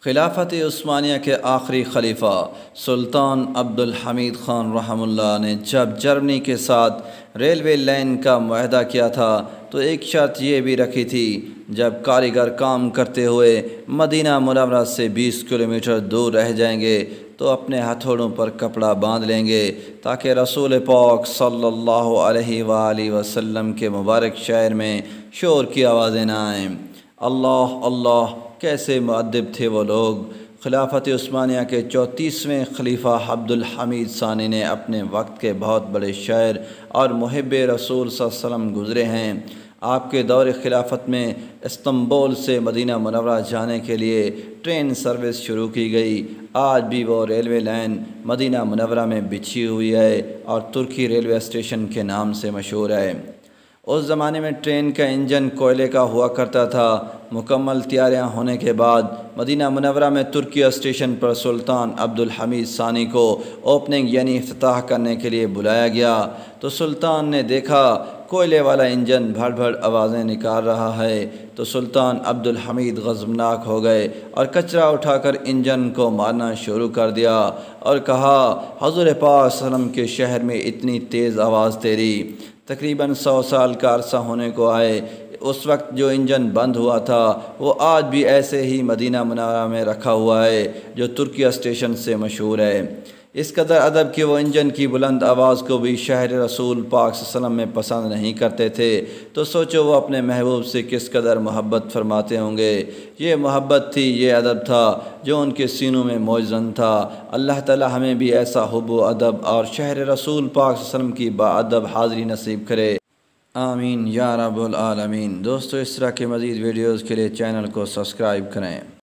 خلافت عثمانیہ کے آخری خلیفہ سلطان عبدالحمید خان رحمہ اللہ نے جب جرمنی کے ساتھ ریلوے لائن کا معاہدہ کیا تھا تو ایک شرط یہ بھی رکھی تھی، جب کاریگر کام کرتے ہوئے مدینہ منورہ سے 20 کلومیٹر دور رہ جائیں گے تو اپنے ہتھوڑوں پر کپڑا باندھ لیں گے تاکہ رسول پاک صلی اللہ علیہ وآلہ وسلم کے مبارک شہر میں شور کی آوازیں نہ آئیں۔ اللہ اللہ، کیسے مؤدب تھے وہ لوگ۔ خلافت عثمانیہ کے 34ویں خلیفہ عبدالحمید ثانی نے اپنے وقت کے بہت بڑے شاعر اور محب رسول صلی اللہ علیہ وسلم گزرے ہیں۔ آپ کے دور خلافت میں استنبول سے مدینہ منورہ جانے کے لیے ٹرین سروس شروع کی گئی۔ آج بھی وہ ریلوے لائن مدینہ منورہ میں بچھی ہوئی ہے اور ترکی ریلوے اسٹیشن کے نام سے مشہور ہے۔ اس زمانے میں ٹرین کا انجن کوئلے کا ہوا کرتا تھا۔ مکمل تیاریاں ہونے کے بعد مدینہ منورہ میں ترکی اسٹیشن پر سلطان عبدالحمید ثانی کو اوپننگ یعنی افتتاح کرنے کے لیے بلایا گیا تو سلطان نے دیکھا کوئلے والا انجن بھڑ بھڑ آوازیں نکال رہا ہے تو سلطان عبدالحمید غضبناک ہو گئے اور کچرا اٹھا کر انجن کو مارنا شروع کر دیا اور کہا، حضور پاک صلی اللہ علیہ وسلم کے شہر میں اتنی تیز آواز تیری! تقریباً 100 سال کا عرصہ ہونے کو آئے، اس وقت جو انجن بند ہوا تھا وہ آج بھی ایسے ہی مدینہ منورہ میں رکھا ہوا ہے جو ترکی اسٹیشن سے مشہور ہے۔ اس قدر ادب کہ وہ انجن کی بلند آواز کو بھی شہر رسول پاک صلی اللہ علیہ وسلم میں پسند نہیں کرتے تھے، تو سوچو وہ اپنے محبوب سے کس قدر محبت فرماتے ہوں گے۔ یہ محبت تھی، یہ ادب تھا جو ان کے سینوں میں موجزن تھا۔ اللہ تعالی ہمیں بھی ایسا حب و ادب اور شہر رسول پاک صلی اللہ علیہ وسلم کی باادب حاضری نصیب کرے، آمین یا رب العالمین۔ دوستو، اس طرح کے مزید ویڈیوز کے لیے چینل کو سبسکرائب کریں۔